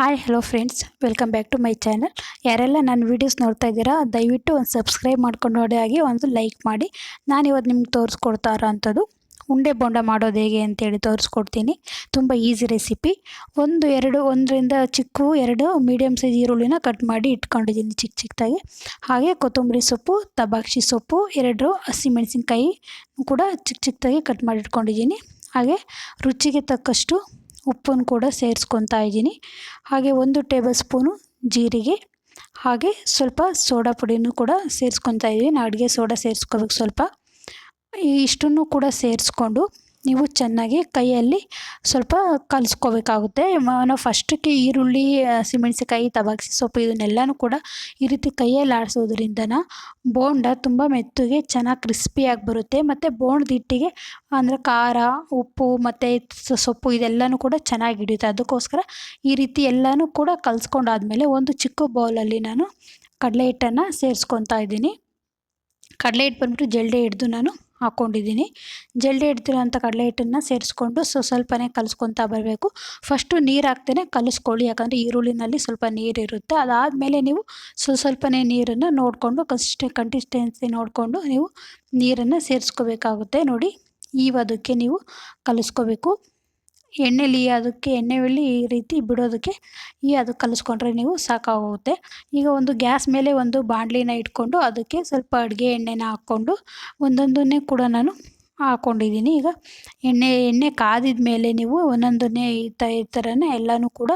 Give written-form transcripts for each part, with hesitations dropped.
Hi hello friends, welcome back to my channel. ಯಾರೆಲ್ಲ ನನ್ನ videos ನೋಡ್ತಾ ಇದ್ದೀರಾ ದಯವಿಟ್ಟು ಒಂದು ಸಬ್ಸ್ಕ್ರೈಬ್ ಮಾಡ್ಕೊಂಡು ನೋಡಿ, ಹಾಗೆ ಒಂದು ಲೈಕ್ ಮಾಡಿ. ನಾನಿವತ್ತು ನಿಮ್ಗೆ ತೋರಿಸ್ಕೊಡ್ತಾ ಇರೋಂಥದ್ದು ಉಂಡೆ ಬೋಂಡ ಮಾಡೋದು ಹೇಗೆ ಅಂತೇಳಿ ತೋರಿಸ್ಕೊಡ್ತೀನಿ. ತುಂಬ ಈಸಿ ರೆಸಿಪಿ. ಒಂದರಿಂದ ಎರಡು ಮೀಡಿಯಮ್ ಸೈಜ್ ಈರುಳ್ಳಿನ ಕಟ್ ಮಾಡಿ ಇಟ್ಕೊಂಡಿದ್ದೀನಿ ಚಿಕ್ಕದಾಗಿ. ಹಾಗೆ ಕೊತ್ತಂಬರಿ ಸೊಪ್ಪು, ತಬಾಕ್ಷಿ ಸೊಪ್ಪು, 2 ಹಸಿಮೆಣಸಿನ್ಕಾಯಿ ಕೂಡ ಚಿಕ್ಕದಾಗಿ ಕಟ್ ಮಾಡಿ ಇಟ್ಕೊಂಡಿದ್ದೀನಿ. ಹಾಗೆ ರುಚಿಗೆ ತಕ್ಕಷ್ಟು ಉಪ್ಪನ್ನು ಕೂಡ ಸೇರಿಸ್ಕೊತಾ ಇದ್ದೀನಿ. ಹಾಗೆ 1 ಟೇಬಲ್ ಸ್ಪೂನು ಜೀರಿಗೆ, ಹಾಗೆ ಸ್ವಲ್ಪ ಸೋಡಾ ಪುಡಿನೂ ಕೂಡ ಸೇರಿಸ್ಕೊತಾ ಇದ್ದೀನಿ. ಅಡುಗೆ ಸೋಡಾ ಸೇರಿಸ್ಕೋಬೇಕು ಸ್ವಲ್ಪ. ಇಷ್ಟನ್ನು ಕೂಡ ಸೇರಿಸ್ಕೊಂಡು ನೀವು ಚೆನ್ನಾಗಿ ಕೈಯಲ್ಲಿ ಸ್ವಲ್ಪ ಕಲಿಸ್ಕೋಬೇಕಾಗುತ್ತೆ. ನಾವು ಫಸ್ಟಿಗೆ ಈರುಳ್ಳಿ, ಹಸಿಮೆಣಸಿನ್ಕಾಯಿ, ತಬಾಕ್ಷಿ ಸೊಪ್ಪು ಇದನ್ನೆಲ್ಲನೂ ಕೂಡ ಈ ರೀತಿ ಕೈಯಲ್ಲಿ ಆಡಿಸೋದ್ರಿಂದ ಬೋಂಡ ತುಂಬ ಮೆತ್ತಗೆ ಚೆನ್ನಾಗಿ ಕ್ರಿಸ್ಪಿಯಾಗಿ ಬರುತ್ತೆ. ಮತ್ತು ಬೋಂಡದ ಹಿಟ್ಟಿಗೆ ಅಂದರೆ ಖಾರ, ಉಪ್ಪು ಮತ್ತು ಸೊಪ್ಪು ಇದೆಲ್ಲನೂ ಕೂಡ ಚೆನ್ನಾಗಿ ಹಿಡಿಯುತ್ತೆ. ಅದಕ್ಕೋಸ್ಕರ ಈ ರೀತಿ ಎಲ್ಲನೂ ಕೂಡ ಕಲಿಸ್ಕೊಂಡಾದ್ಮೇಲೆ ಒಂದು ಚಿಕ್ಕ ಬೌಲಲ್ಲಿ ನಾನು ಕಡಲೆ ಹಿಟ್ಟನ್ನು ಸೇರಿಸ್ಕೊತಾ ಇದ್ದೀನಿ. ಕಡಲೆ ಹಿಟ್ಟು ಬಂದ್ಬಿಟ್ಟು ಜಲ್ಡಿ ಹಿಡಿದು ನಾನು ಹಾಕ್ಕೊಂಡಿದ್ದೀನಿ. ಜಲ್ಡಿ ಹಿಡ್ದಿರೋಂಥ ಕಡಲೆ ಹಿಟ್ಟನ್ನು ಸೇರಿಸ್ಕೊಂಡು ಸ್ವಲ್ಪನೇ ಕಲಿಸ್ಕೊತಾ ಬರಬೇಕು. ಫಸ್ಟು ನೀರು ಹಾಕ್ತೇನೆ ಕಲಿಸ್ಕೊಳ್ಳಿ, ಯಾಕಂದರೆ ಈರುಳ್ಳಿನಲ್ಲಿ ಸ್ವಲ್ಪ ನೀರಿರುತ್ತೆ. ಅದಾದಮೇಲೆ ನೀವು ಸ್ವಲ್ಪನೇ ನೀರನ್ನು ನೋಡಿಕೊಂಡು ಕನ್ಸಿಸ್ಟೆನ್ಸಿ ನೋಡಿಕೊಂಡು ನೀವು ನೀರನ್ನು ಸೇರಿಸ್ಕೋಬೇಕಾಗುತ್ತೆ. ನೋಡಿ, ಅದಕ್ಕೆ ನೀವು ಕಲಿಸ್ಕೋಬೇಕು. ಎಣ್ಣೆಯಲ್ಲಿ ಈ ರೀತಿ ಬಿಡೋದಕ್ಕೆ ಅದು ಕಲಿಸ್ಕೊಂಡ್ರೆ ನೀವು ಸಾಕಾಗುತ್ತೆ. ಈಗ ಒಂದು ಗ್ಯಾಸ್ ಮೇಲೆ ಒಂದು ಬಾಣಲಿನ ಇಟ್ಕೊಂಡು ಅದಕ್ಕೆ ಸ್ವಲ್ಪ ಅಡುಗೆ ಎಣ್ಣೆನ ಹಾಕ್ಕೊಂಡು ಒಂದೊಂದನ್ನೇ ಕೂಡ ನಾನು ಹಾಕ್ಕೊಂಡಿದ್ದೀನಿ. ಈಗ ಎಣ್ಣೆ ಕಾದಿದ ಮೇಲೆ ನೀವು ಒಂದೊಂದನ್ನೇ ಈ ಥರನೇ ಎಲ್ಲನೂ ಕೂಡ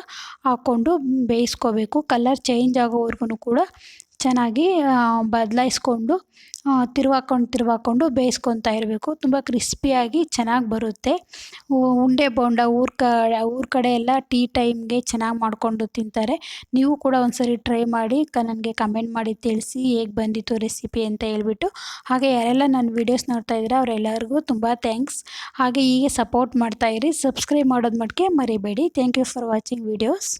ಹಾಕ್ಕೊಂಡು ಬೇಯಿಸ್ಕೋಬೇಕು. ಕಲರ್ ಚೇಂಜ್ ಆಗೋವರೆಗೂ ಕೂಡ ಚೆನ್ನಾಗಿ ಬದಲಾಯಿಸ್ಕೊಂಡು ತಿರುವಾಕೊಂಡು ಬೇಯಿಸ್ಕೊತಾ ಇರಬೇಕು. ತುಂಬ ಕ್ರಿಸ್ಪಿಯಾಗಿ ಚೆನ್ನಾಗಿ ಬರುತ್ತೆ. ಉಂಡೆ ಬೋಂಡ ಊರ ಕಡೆ ಎಲ್ಲ ಟೀ ಟೈಮ್ಗೆ ಚೆನ್ನಾಗಿ ಮಾಡಿಕೊಂಡು ತಿಂತಾರೆ. ನೀವು ಕೂಡ ಒಂದ್ಸರಿ ಟ್ರೈ ಮಾಡಿ ನನಗೆ ಕಮೆಂಟ್ ಮಾಡಿ ತಿಳಿಸಿ ಹೇಗೆ ಬಂದಿತ್ತು ರೆಸಿಪಿ ಅಂತ ಹೇಳ್ಬಿಟ್ಟು. ಹಾಗೆ ಯಾರೆಲ್ಲ ನನ್ನ ವೀಡಿಯೋಸ್ ನೋಡ್ತಾ ಇದ್ದೀರಾ ಅವರೆಲ್ಲರಿಗೂ ತುಂಬ ಥ್ಯಾಂಕ್ಸ್. ಹಾಗೆ ಹೀಗೆ ಸಪೋರ್ಟ್ ಮಾಡ್ತಾಯಿರಿ. ಸಬ್ಸ್ಕ್ರೈಬ್ ಮಾಡೋದು ಮಟ್ಟಿಗೆ ಮರಿಬೇಡಿ. Thank you for watching videos.